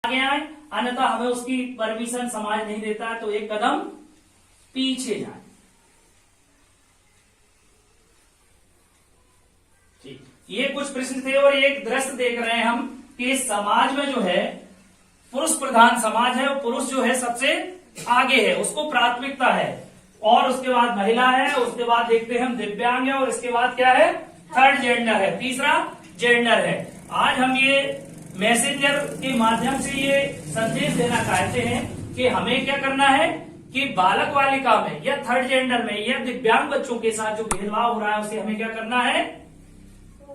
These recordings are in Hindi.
आगे आए, अन्यथा हमें उसकी परमिशन समाज नहीं देता है, तो एक कदम पीछे जाए। ठीक, ये कुछ प्रश्न थे और एक दृश्य देख रहे हैं हम कि समाज में जो है पुरुष प्रधान समाज है, और पुरुष जो है सबसे आगे है, उसको प्राथमिकता है, और उसके बाद महिला है, उसके बाद देखते हैं हम दिव्यांग है, और इसके बाद क्या है, थर्ड जेंडर है, तीसरा जेंडर है। आज हम ये मैसेंजर के माध्यम से ये संदेश देना चाहते हैं कि हमें क्या करना है कि बालक बालिका में या थर्ड जेंडर में या दिव्यांग बच्चों के साथ जो भेदभाव हो रहा है उसे हमें क्या करना है,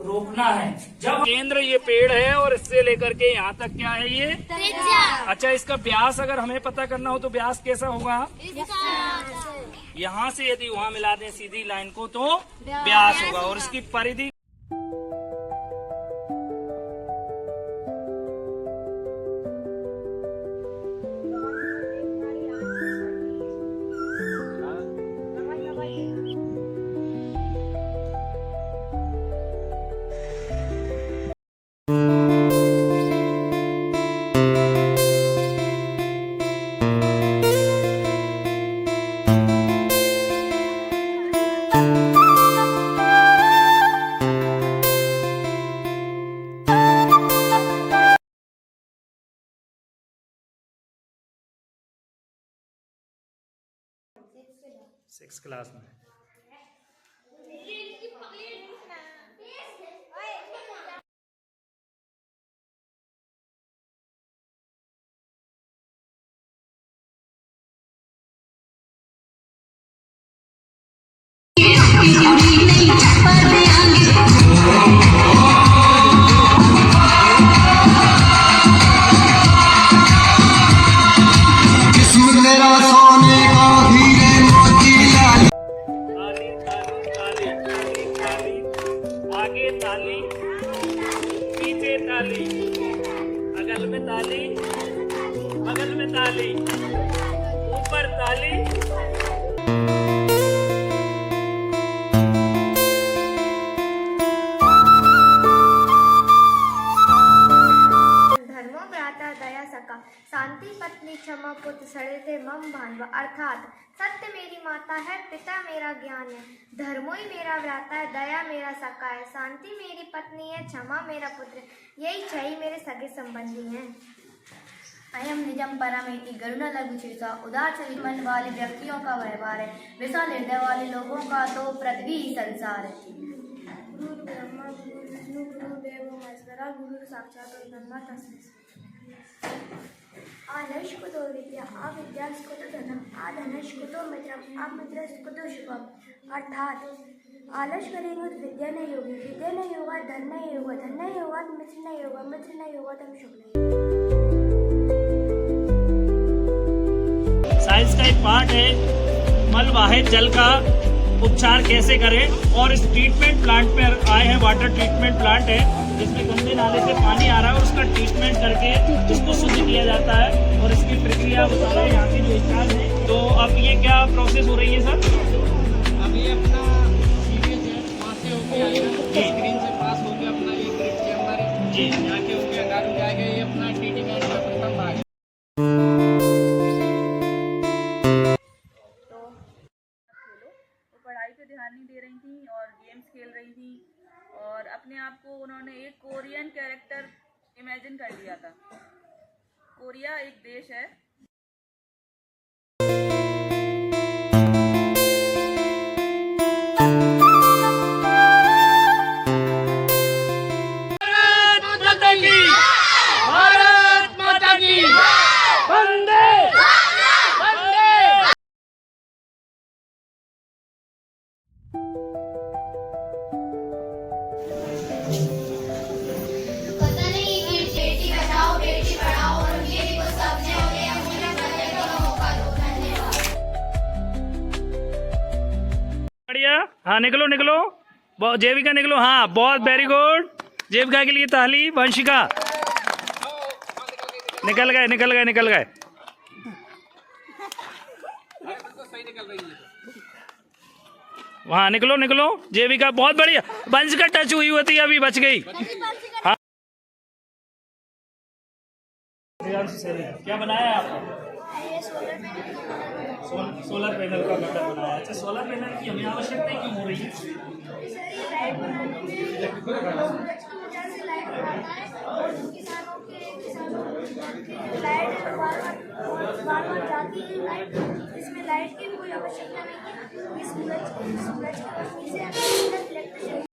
रोकना है। जब केंद्र ये पेड़ है और इससे लेकर के यहाँ तक क्या है ये, अच्छा, इसका व्यास अगर हमें पता करना हो तो व्यास कैसा होगा, यहाँ से यदि वहाँ मिला दें सीधी लाइन को तो व्यास होगा, और इसकी परिधि सिक्स क्लास में ताली, पीछे ताली, अगल में ताली, बगल में ताली, ऊपर ताली। धर्मो भ्राता दया सका, शांति पत्नी क्षमा पुत्र सड़े मम भानवा, अर्थात सत्य मेरी माता है, पिता मेरा ज्ञान है, धर्मो ही मेरा भ्राता है, दया मेरा सखा है, शांति मेरी पत्नी है, क्षमा मेरा पुत्र, यही छही मेरे सगे संबंधी हैं। अयम निजम परमेति गरुण लघु शीर्षा, उदार चरित मन वाले व्यक्तियों का व्यवहार है, विशाल हृदय वाले लोगों का तो पृथ्वी ही संसार है। गुरु ब्रह्मा गुरु विष्णु गुरु देवो महेश्वरा, गुरु साक्षात ब्रह्म तस्मै आलश कुतो विद्या, अविद्या कुतो धनम, आधनश कुतो मित्रम, अमित्रस कुतो शुभम, अर्थात आलस करेंगे तो विद्या नहीं होगी, विद्या नहीं होगा धन नहीं होगा, धन नहीं होगा तो मित्र नहीं होगा, मित्र नहीं होगा तो शुभ नहीं। साइंस का एक पार्ट है मलवाहित जल का उपचार कैसे करें, और इस ट्रीटमेंट प्लांट पे आए हैं, वाटर ट्रीटमेंट प्लांट है जिसमें गंदे नाले से पानी आ रहा है और उसका ट्रीटमेंट करके इसको शुद्ध किया जाता है, और इसकी प्रक्रिया बता रहे हैं यहाँ के जो स्टाफ है। तो अब ये क्या प्रोसेस हो रही है सर? अब ये अपना सीरियस है, वहाँ से होके स्क्रीन से पास हो गया अपना ये ग्रिड के अंदर जी, जाके होके अंदर हो जाएगा, ये अपना ट्रीटमेंट का प्रथम भाग है। पढ़ाई पे ध्यान नहीं दे रही थी और गेम्स खेल रही थी, और अपने आप को उन्होंने एक कोरियन कैरेक्टर इमेजिन कर लिया था। कोरिया एक देश है। भारत माता की वंदे वंदे। पता नहीं कि बेटी बचाओ बेटी पढ़ाओ और ये भी कुछ सपने होते हैं, मुझे बनने का मौका दो। धन्यवाद। बढ़िया, हाँ निकलो निकलो, जेविका निकलो, हाँ बहुत वेरी गुड, जेविका के लिए ताली। वंशिका निकल गए निकल गए निकल गए। वहाँ निकलो निकलो। जेविका बहुत बढ़िया, बंश का टच हुई होती अभी बच गई। हाँ क्या बनाया है आपने? सोलर पैनल का बटन बनाया। अच्छा, सोलर पैनल की हमें आवश्यकता क्यों हो रही है? इसमें लाइट की कोई आवश्यकता नहीं है। सूरज की रोशनी से इलेक्ट्रिसिटी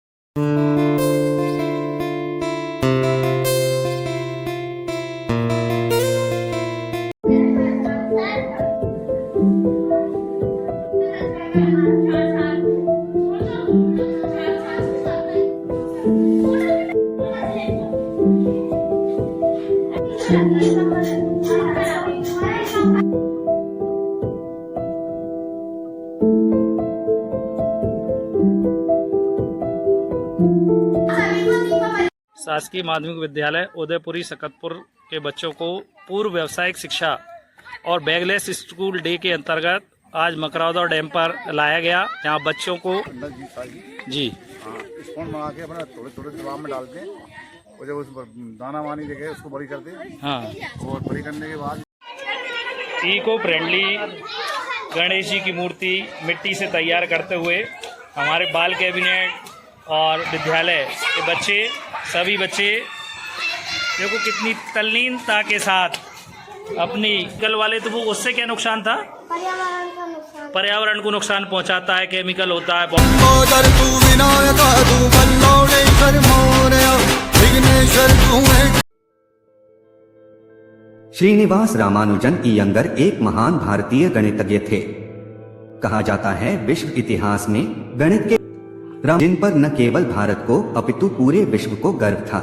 शासकीय माध्यमिक विद्यालय उदयपुरी सकतपुर के बच्चों को पूर्व व्यावसायिक शिक्षा और बैगलेस स्कूल डे के अंतर्गत आज मकरौदा डैम पर लाया गया, जहाँ बच्चों को जी स्पून बना के अपना थोड़े थोड़े दबाव में डालते हैं और जब उस दाना वानी जगह उसको बड़ी करते हैं। हाँ, और बड़ी करने के बाद इको फ्रेंडली गणेश जी की मूर्ति मिट्टी से तैयार करते हुए हमारे बाल कैबिनेट और विद्यालय के बच्चे, सभी बच्चे देखो कितनी तल्लीनता के साथ अपनी केमिकल वाले, तो वो उससे क्या नुकसान था? पर्यावरण का नुकसान। पर्यावरण को नुकसान पहुंचाता है, केमिकल होता है। श्रीनिवास रामानुजन इयंगर एक महान भारतीय गणितज्ञ थे। कहा जाता है विश्व इतिहास में गणित के जिन पर न केवल भारत को अपितु पूरे विश्व को गर्व था।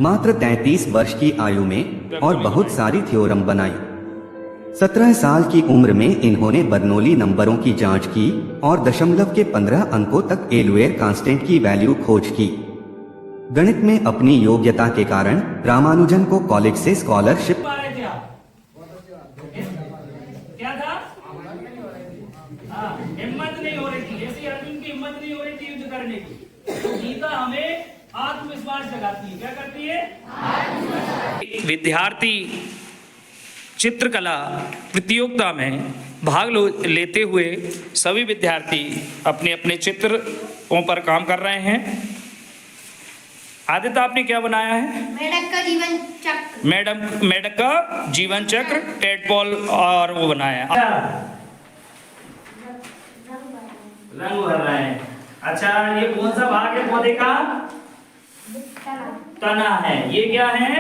मात्र 33 वर्ष की आयु में और बहुत सारी थ्योरम बनाई। 17 साल की उम्र में इन्होंने बर्नौली नंबरों की जांच की और दशमलव के 15 अंकों तक एलुएर कांस्टेंट की वैल्यू खोज की। गणित में अपनी योग्यता के कारण रामानुजन को कॉलेज से स्कॉलरशिप क्या था? हिम्मत नहीं हो रही थी, ऐसी अर्जुन की हिम्मत नहीं हो रही थी युद्ध करने की। तो गीता हमें आत्मविश्वास जगाती है। क्या करती है? विद्यार्थी चित्रकला प्रतियोगिता में भाग लेते हुए सभी विद्यार्थी अपने अपने चित्रों पर काम कर रहे हैं। आदित्य, आपने क्या बनाया है? मेढक का जीवन चक्र। मेढक का जीवन चक्र, टेडपॉल और वो बनाया। रंग भर रहे हैं। अच्छा, ये कौन सा भाग है पौधे का? तना है। ये क्या है?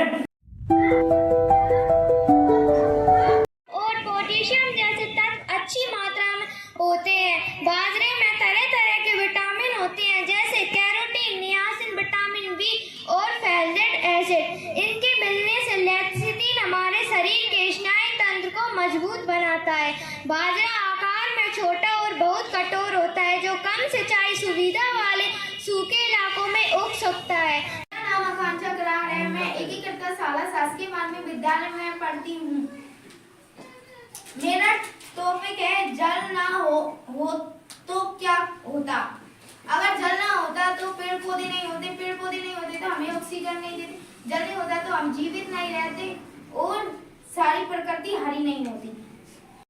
और पोटेशियम जैसे तत्व अच्छी मात्रा में होते हैं। बाजरे में तरह तरह के विटामिन होते हैं, जैसे कैरोटीन, नियासिन, विटामिन बी और फैलेट एसिड। इनके मिलने से लेक्सिटिन हमारे शरीर के स्नायु तंत्र को मजबूत बनाता है। बाजरा आकार में छोटा और बहुत कठोर होता है, जो कम सिंचाई सुविधा वाले सूखे इलाकों में उग सकता है। मेरा नाम आकांक्षा कराड़ है। मैं एकीकृत शाला शासकीय माध्यमिक विद्यालय में पढ़ती हूँ। मेरा टॉपिक है जल ना हो तो क्या होता। अगर जल ना होता तो पेड़ पौधे नहीं होते, पेड़ पौधे नहीं होते तो हमें ऑक्सीजन नहीं देते, जल नहीं होता तो हम जीवित नहीं रहते और सारी प्रकृति हरी नहीं होती।